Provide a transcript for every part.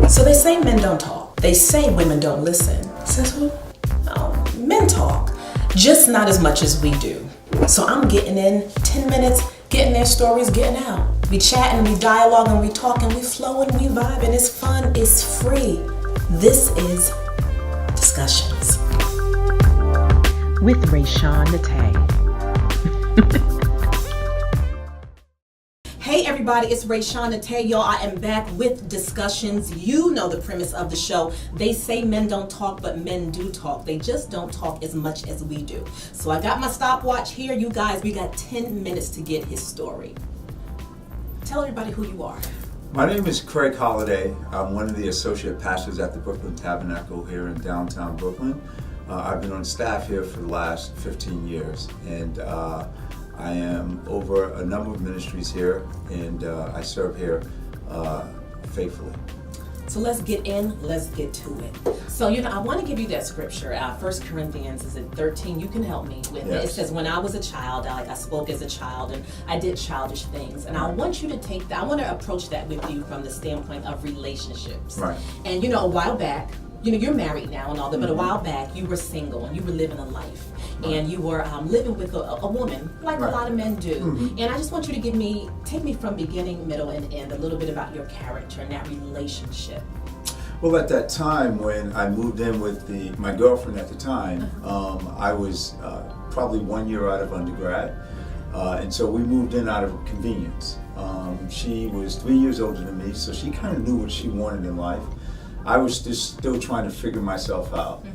So they say men don't talk. They say women don't listen. Says who? Oh, men talk, just not as much as we do. So I'm getting in 10 minutes, getting their stories, getting out. We chatting, we dialoguing, we talking, we flowing, we vibing. It's fun, it's free. This is Discussions with Rae-Shan. Hey everybody, it's Rae-Shan. Y'all, I am back with Discussions. You know the premise of the show. They say men don't talk, but men do talk. They just don't talk as much as we do. So I got my stopwatch here. You guys, we got 10 minutes to get his story. Tell everybody who you are. My name is Craig Holliday. I'm one of the associate pastors at the Brooklyn Tabernacle here in downtown Brooklyn. I've been on staff here for the last 15 years, and I am over a number of ministries here, and I serve here faithfully. So let's get to it. So, I want to give you that scripture. 1 Corinthians is at 13. You can help me with it. It says, when I was a child, I spoke as a child and I did childish things. And I want you to take that, I want to approach that with you from the standpoint of relationships. Right. And, a while back, you're married now and all that, but a while back you were single and you were living a life. Right. And you were living with a woman, like a lot of men do. Mm-hmm. And I just want you to take me from beginning, middle, and end, a little bit about your character and that relationship. Well, at that time when I moved in with my girlfriend at the time, I was probably 1 year out of undergrad. And so we moved in out of convenience. She was 3 years older than me, so she kind of knew what she wanted in life. I was just still trying to figure myself out.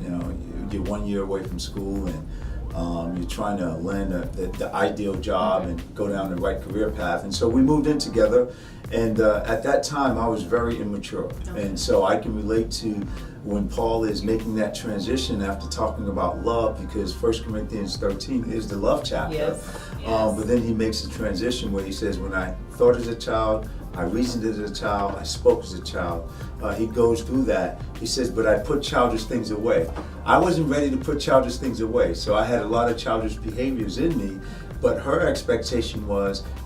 You're 1 year away from school, and you're trying to land the ideal job and go down the right career path. And so we moved in together, and at that time I was very immature. And so I can relate to when Paul is making that transition after talking about love, because 1 Corinthians 13 is the love chapter. Yes. But then he makes a transition where he says, when I thought as a child, I reasoned as a child, I spoke as a child. He goes through that. He says, but I put childish things away. I wasn't ready to put childish things away, so I had a lot of childish behaviors in me, but her expectation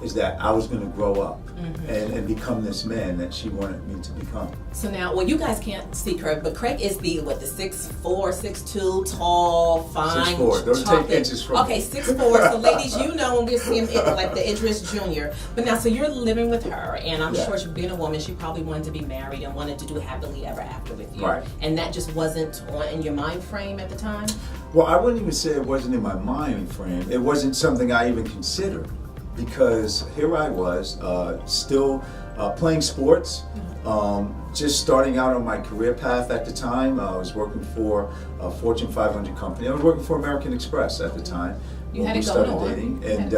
is that I was going to grow up and become this man that she wanted me to become. So now, well, you guys can't see Craig, but Craig is the 6'4", 6'2", tall, fine. 6'4", don't take inches from me. Okay, 6'4", so ladies, when we see him like the Idris Jr. But now, so you're living with her, and I'm sure she, being a woman, she probably wanted to be married and wanted to do happily ever after with you. Right. And that just wasn't in your mind frame at the time? Well, I wouldn't even say it wasn't in my mind frame. It wasn't something I even considered, because here I was, still playing sports, just starting out on my career path at the time. I was working for a Fortune 500 company. I was working for American Express at the time. You had we it started going dating and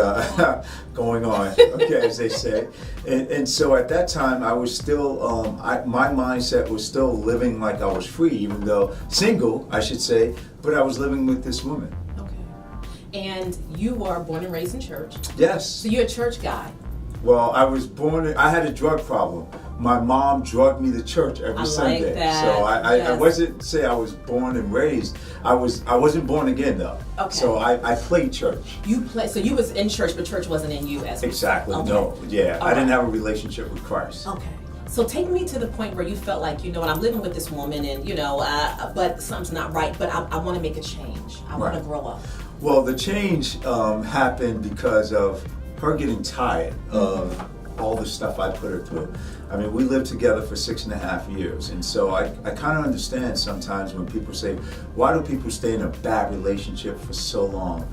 going on, okay, as they say. And so at that time, I was still, my mindset was still living like I was free, even though single, I should say, but I was living with this woman. Okay. And you were born and raised in church. Yes. So you're a church guy. Well, I had a drug problem. My mom drugged me to church every Sunday. Like that. So I wasn't say I was born and raised. I wasn't born again though. Okay. So I played church. So you was in church, but church wasn't in you as well. Exactly. Okay. No. Yeah. All I didn't right. have a relationship with Christ. Okay. So take me to the point where you felt like, what, I'm living with this woman and, but something's not right, but I want to make a change. I want to grow up. Well, the change happened because of her getting tired of all the stuff I put her through. I mean, we lived together for 6.5 years, and so I kind of understand sometimes when people say, why do people stay in a bad relationship for so long?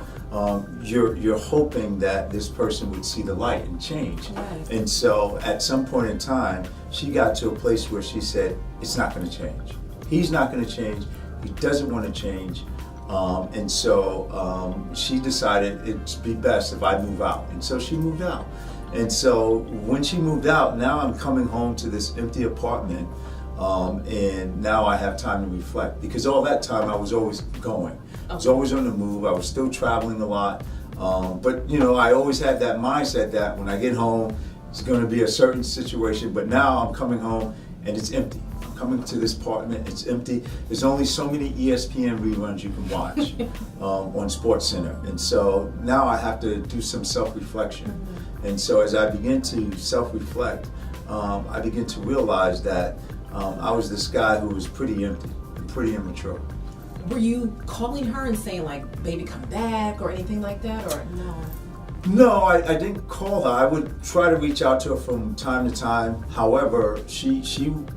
You're hoping that this person would see the light and change. Right. And so at some point in time, she got to a place where she said, it's not going to change. He's not going to change. He doesn't want to change. And so she decided it'd be best if I move out. And so she moved out. And so when she moved out, now I'm coming home to this empty apartment, and now I have time to reflect, because all that time I was always going. I was always on the move. I was still traveling a lot. But I always had that mindset that when I get home, it's going to be a certain situation. But now I'm coming home and it's empty. I'm coming to this apartment, it's empty. There's only so many ESPN reruns you can watch on SportsCenter. And so now I have to do some self-reflection. And so as I begin to self-reflect, I begin to realize that I was this guy who was pretty empty and pretty immature. Were you calling her and saying like, baby, come back or anything like that, or no? No, I didn't call her. I would try to reach out to her from time to time. However, she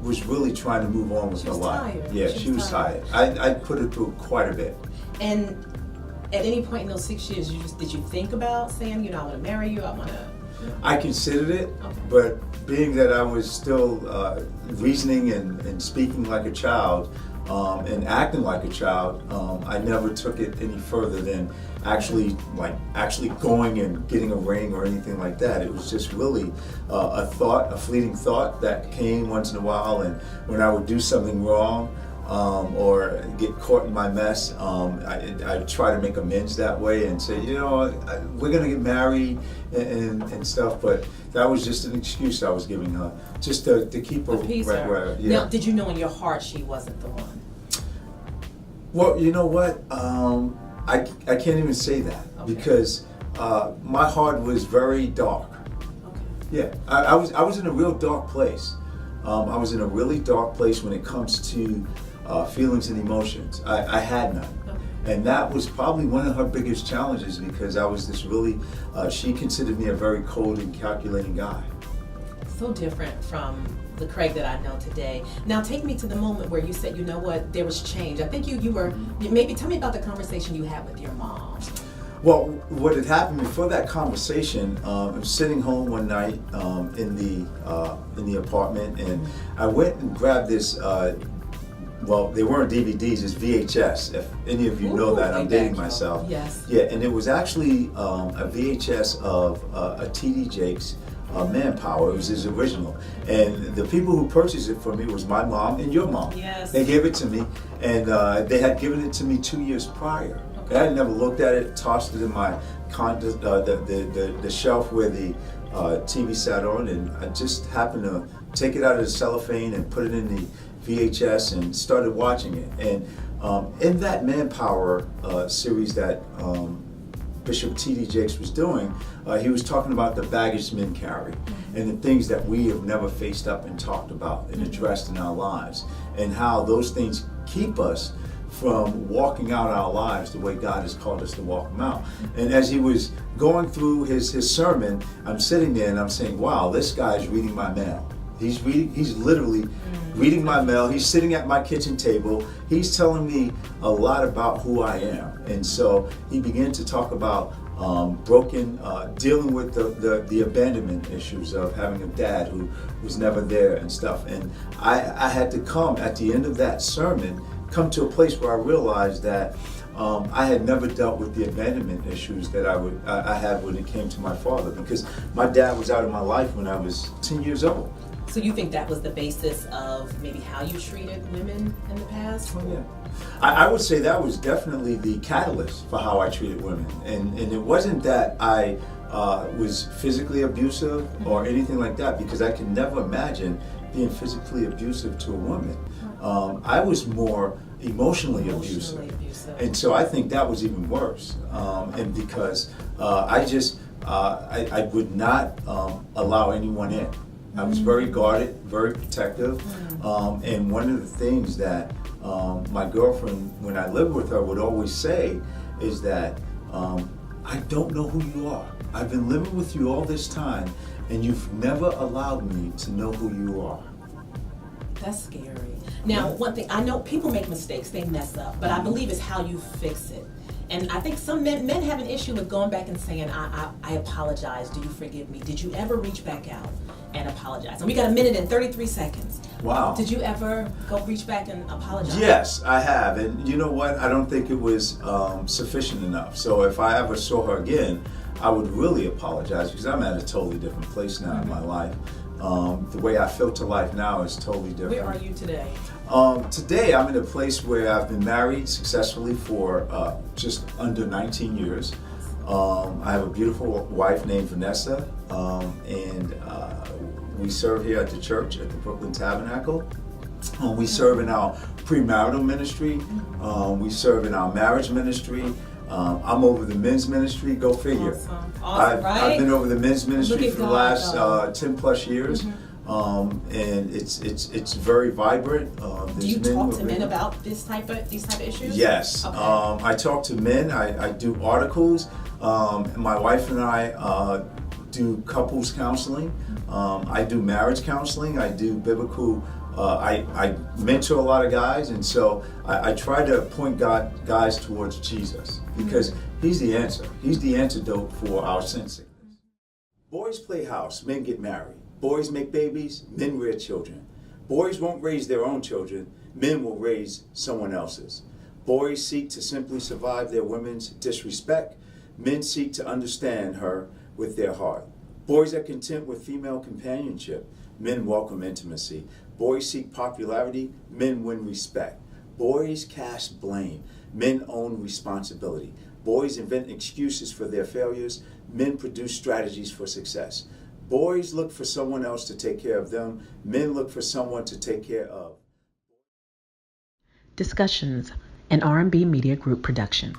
was really trying to move on with her life. Tired. Yeah, she was tired. I put her through quite a bit. And at any point in those 6 years, did you think about saying, I want to marry you, I want to? I considered it, Okay. but being that I was still reasoning and speaking like a child and acting like a child, I never took it any further than actually going and getting a ring or anything like that. It was just really a fleeting thought that came once in a while, and when I would do something wrong, or get caught in my mess, I try to make amends that way and say, we're gonna get married and stuff, but that was just an excuse I was giving her, just to keep her right. Yeah. Now, did you know in your heart she wasn't the one? Well, you know what? I can't even say that, Okay. because my heart was very dark. Okay. Yeah, I was in a real dark place. I was in a really dark place when it comes to feelings and emotions. I had none. Okay. And that was probably one of her biggest challenges, because I was this really, she considered me a very cold and calculating guy. So different from the Craig that I know today. Now take me to the moment where you said, you know what, there was change. I think you were, maybe tell me about the conversation you had with your mom. Well, what had happened before that conversation, I was sitting home one night in the apartment, and I went and grabbed this, well, they weren't DVDs, it's VHS. If any of you know that, I'm dating myself. Yes. Yeah, and it was actually a VHS of a T.D. Jakes' Manpower. It was his original. And the people who purchased it for me was my mom and your mom. Yes. They gave it to me, and they had given it to me 2 years prior. Okay. I had never looked at it, tossed it in my the shelf where the TV sat on, and I just happened to take it out of the cellophane and put it in the VHS and started watching it. And in that Manpower series that Bishop T.D. Jakes was doing, he was talking about the baggage men carry and the things that we have never faced up and talked about and addressed in our lives, and how those things keep us from walking out our lives the way God has called us to walk them out. And as he was going through his sermon, I'm sitting there and I'm saying, wow, this guy's reading my mail. He's literally reading my mail. He's sitting at my kitchen table. He's telling me a lot about who I am. And so he began to talk about dealing with the abandonment issues of having a dad who was never there and stuff. And I had to come at the end of that sermon, come to a place where I realized that I had never dealt with the abandonment issues that I had when it came to my father, because my dad was out of my life when I was 10 years old. So you think that was the basis of maybe how you treated women in the past? Oh, yeah. I would say that was definitely the catalyst for how I treated women. And it wasn't that I was physically abusive or anything like that, because I can never imagine being physically abusive to a woman. I was more emotionally abusive. And so I think that was even worse. And because I would not allow anyone in. I was very guarded, very protective, and one of the things that my girlfriend, when I lived with her, would always say is that I don't know who you are. I've been living with you all this time, and you've never allowed me to know who you are. That's scary. Now, one thing, I know people make mistakes, they mess up, but I believe it's how you fix it. And I think some men have an issue with going back and saying, I apologize, do you forgive me? Did you ever reach back out and apologize? And we got a minute and 33 seconds. Wow. Did you ever go reach back and apologize? Yes, I have. And you know what? I don't think it was sufficient enough. So if I ever saw her again, I would really apologize, because I'm at a totally different place now in my life. The way I filter life now is totally different. Where are you today? Today I'm in a place where I've been married successfully for just under 19 years. I have a beautiful wife named Vanessa, and we serve here at the church at the Brooklyn Tabernacle. We serve in our premarital ministry. We serve in our marriage ministry. I'm over the men's ministry, go figure. Awesome, right? I've been over the men's ministry for the last 10 plus years. and it's very vibrant. Do you talk to men about these type of issues? Yes, okay. I talk to men. I do articles. My wife and I do couples counseling. I do marriage counseling. I do biblical. I mentor a lot of guys, and so I try to point guys towards Jesus because He's the answer. He's the antidote for our sin sickness. Boys play house, men get married. Boys make babies, men rear children. Boys won't raise their own children, men will raise someone else's. Boys seek to simply survive their women's disrespect. Men seek to understand her with their heart. Boys are content with female companionship. Men welcome intimacy. Boys seek popularity. Men win respect. Boys cast blame. Men own responsibility. Boys invent excuses for their failures. Men produce strategies for success. Boys look for someone else to take care of them. Men look for someone to take care of. Discussions, an RNB Media Group production.